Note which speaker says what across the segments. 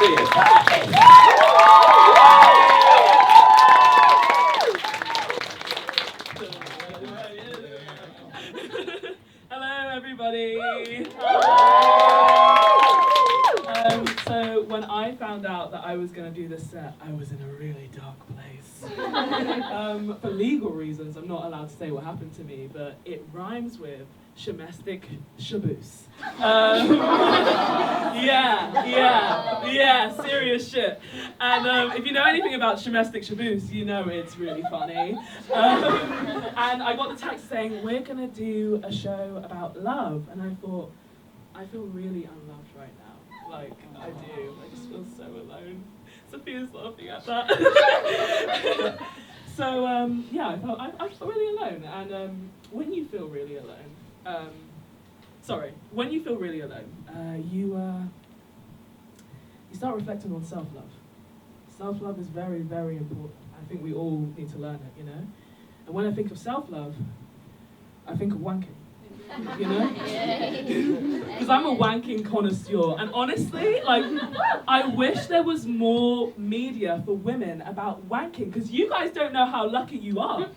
Speaker 1: see you.
Speaker 2: Hello, everybody. So when I found out that I was going to do this set, I was in a really dark place. For legal reasons, I'm not allowed to say what happened to me, but it rhymes with Shemestic Shaboos. Yeah, serious shit. And if you know anything about Shemestic Shaboos, you know it's really funny. And I got the text saying, we're gonna do a show about love. And I thought, I feel really unloved right now. Like, I do. I just feel so alone. Sophia's laughing at that. So, yeah, I felt really alone. And when you feel really alone, when you feel really alone, you start reflecting on self-love. Self-love is very, very important. I think we all need to learn it, you know? And when I think of self-love, I think of wanking, you know? Because I'm a wanking connoisseur, and honestly, like, I wish there was more media for women about wanking, because you guys don't know how lucky you are.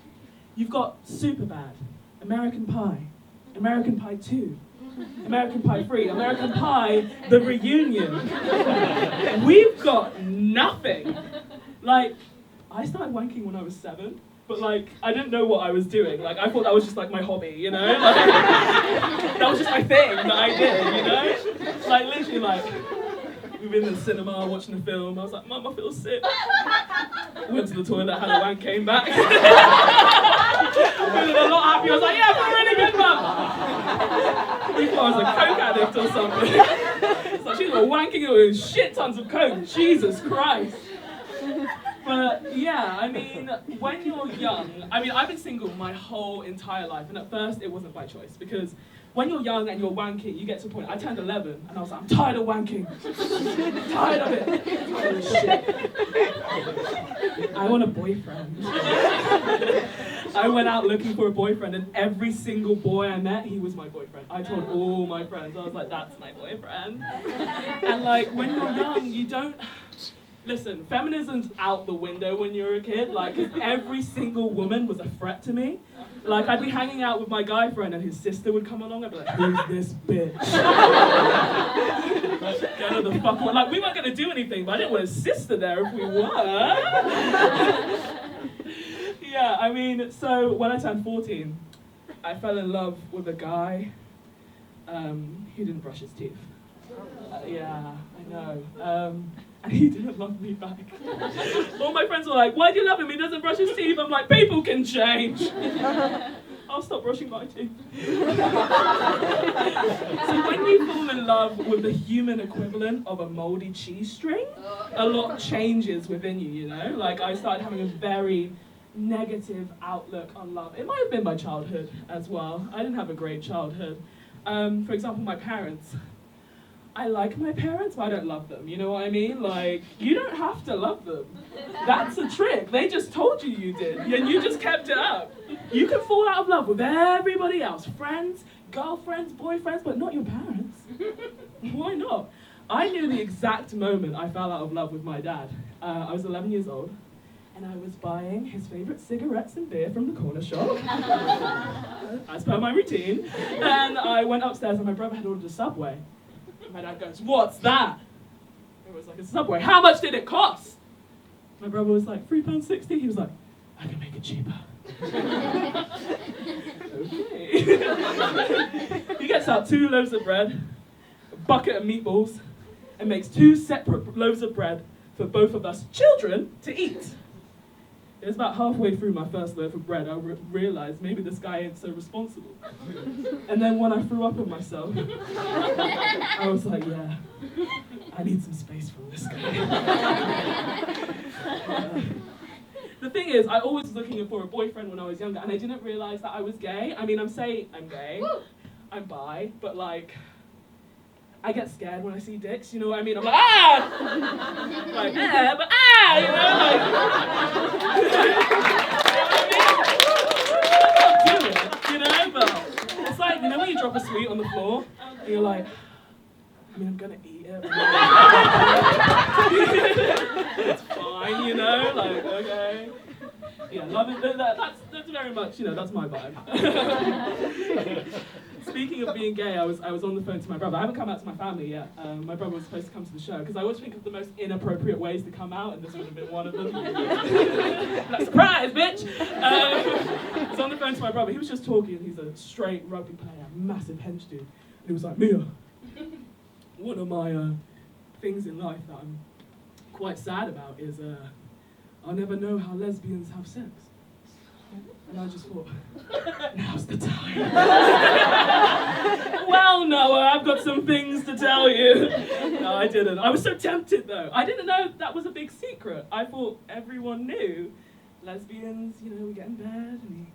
Speaker 2: You've got Superbad, American Pie, American Pie 2, American Pie 3, American Pie, The Reunion. We've got nothing. Like, I started wanking when I was 7, but like, I didn't know what I was doing. Like, I thought that was just like my hobby, you know? Like, that was just my thing that I did, you know? Like, literally, like, we were in the cinema watching a film. I was like, Mum, I feel sick. Went to the toilet, had a wank, came back. Feeling a lot happier. I was like, yeah, I feel really good, Mum. We thought I was a coke addict or something. So she was wanking with shit tons of coke. Jesus Christ. But yeah, I mean, when you're young, I mean, I've been single my whole entire life, and at first it wasn't by choice, because when you're young and you're wanking, you get to a point. I turned 11, and I was like, I'm tired of wanking. I'm tired of it. Tired of shit. I want a boyfriend. I went out looking for a boyfriend, and every single boy I met, he was my boyfriend. I told all my friends, I was like, that's my boyfriend. And like, when you're young, you don't... Listen, feminism's out the window when you're a kid. Like, 'cause every single woman was a threat to me. Like, I'd be hanging out with my guy friend and his sister would come along. I'd be like, who's this bitch? Get her the fuck away. Like, we weren't gonna do anything, but I didn't want his sister there if we were. Yeah, I mean, so when I turned 14, I fell in love with a guy who didn't brush his teeth. Yeah, I know. And he didn't love me back. All my friends were like, why do you love him? He doesn't brush his teeth. I'm like, people can change. I'll stop brushing my teeth. So when you fall in love with the human equivalent of a moldy cheese string, a lot changes within you, you know? Like, I started having a very negative outlook on love. It might have been my childhood as well. I didn't have a great childhood. For example, my parents. I like my parents, but I don't love them. You know what I mean? Like, you don't have to love them. That's a trick. They just told you you did, and you just kept it up. You can fall out of love with everybody else. Friends, girlfriends, boyfriends, but not your parents. Why not? I knew the exact moment I fell out of love with my dad. I was 11 years old, and I was buying his favorite cigarettes and beer from the corner shop, as per my routine. And I went upstairs, and my brother had ordered a Subway. My dad goes, what's that? It was like a Subway. How much did it cost? My brother was like, £3.60. He was like, I can make it cheaper. Okay. He gets out 2 loaves of bread, a bucket of meatballs, and makes 2 separate loaves of bread for both of us children to eat. It was about halfway through my first loaf of bread, I realized maybe this guy ain't so responsible. And then when I threw up on myself, I was like, yeah, I need some space from this guy. The thing is, I always was looking for a boyfriend when I was younger, and I didn't realize that I was gay. I mean, I'm saying I'm gay, I'm bi, but like, I get scared when I see dicks, you know what I mean? I'm like, ah! Like, yeah, but ah! You know, like, I can't do it, you know? But it's like, you know when you drop a sweet on the floor, and you're like, I mean, I'm gonna eat it. Yeah, love it. That's very much, that's my vibe. Speaking of being gay, I was on the phone to my brother. I haven't come out to my family yet. My brother was supposed to come to the show, because I always think of the most inappropriate ways to come out, and this would have been one of them. Like, surprise, bitch! I was on the phone to my brother. He was just talking. He's a straight rugby player, massive hench dude. And he was like, Mia, one of my things in life that I'm quite sad about is I'll never know how lesbians have sex. And I just thought, now's the time. Well, Noah, I've got some things to tell you. No, I didn't. I was so tempted, though. I didn't know that was a big secret. I thought everyone knew. Lesbians, we get in bed and we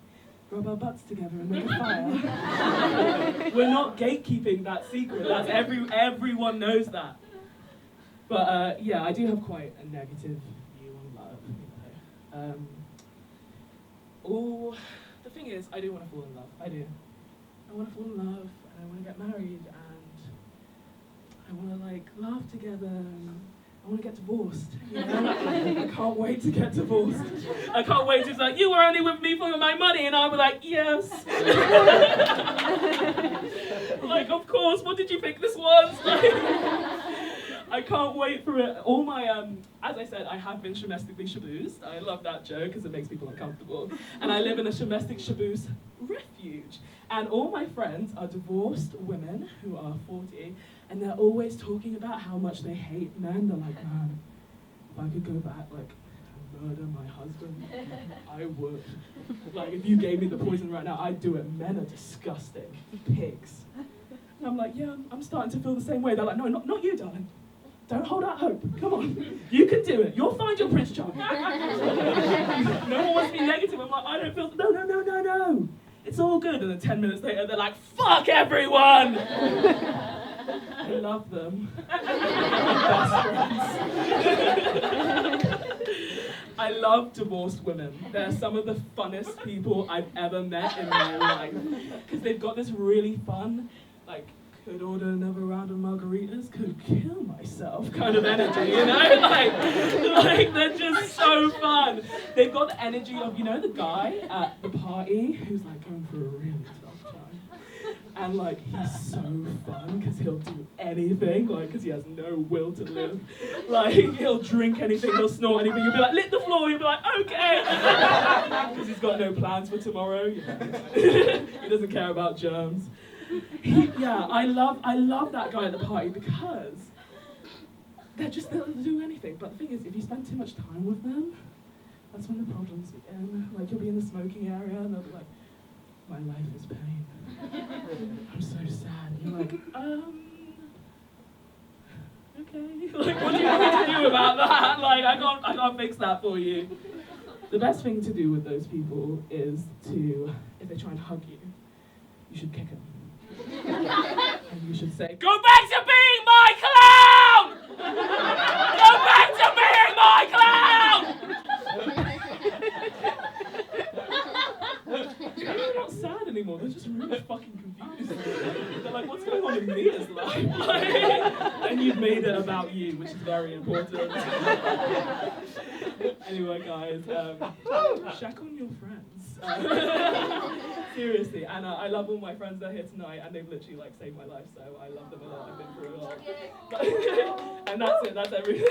Speaker 2: rub our butts together and make a fire. We're not gatekeeping that secret. That's everyone knows that. But yeah, I do have quite a negative view on love. The thing is, I do want to fall in love. I do. I want to fall in love, and I want to get married, and I want to laugh together, and I want to get divorced. I can't wait to get divorced. I can't wait to say, you were only with me for my money, and I'll be like, yes. Of course. What did you think this was? I can't wait for it. All my, as I said, I have been shamestically shaboozed. I love that joke because it makes people uncomfortable. And I live in a shamestic shaboos refuge. And all my friends are divorced women who are 40, and they're always talking about how much they hate men. They're like, man, if I could go back, and murder my husband, I would. If you gave me the poison right now, I'd do it. Men are disgusting. Pigs. And I'm like, yeah, I'm starting to feel the same way. They're like, no, not you, darling. Don't hold out hope. Come on. You can do it. You'll find your Prince Charming. No one wants to be negative. I'm like, I don't feel... No. It's all good. And then 10 minutes later, they're like, fuck everyone! I love them. Best friends. I love divorced women. They're some of the funnest people I've ever met in my life. Because they've got this really fun, could order another round of margaritas, could kill myself kind of energy, they're just so fun. They've got the energy of, the guy at the party who's going through a really tough time. And he's so fun because he'll do anything, because he has no will to live. He'll drink anything, he'll snort anything, you'll be like, lick the floor, you'll be like, okay. Because he's got no plans for tomorrow. He doesn't care about germs. I love that guy at the party because they'll do anything. But the thing is, if you spend too much time with them, that's when the problems begin. You'll be in the smoking area and they'll be like, my life is pain. I'm so sad. And you're like, okay. What do you want me to do about that? I can't fix that for you. The best thing to do with those people is if they try and hug you, you should kick them. And you should say, go back to being my clown! Go back to being my clown! They're not sad anymore, they're just really fucking confused. They're like, what's going on in Mia's life? And you've made it about you, which is very important. Anyway, guys, check on your friends. Seriously, and I love all my friends that are here tonight, and they've literally saved my life, so I love them a lot. I've been through a lot. And that's it, that's everything.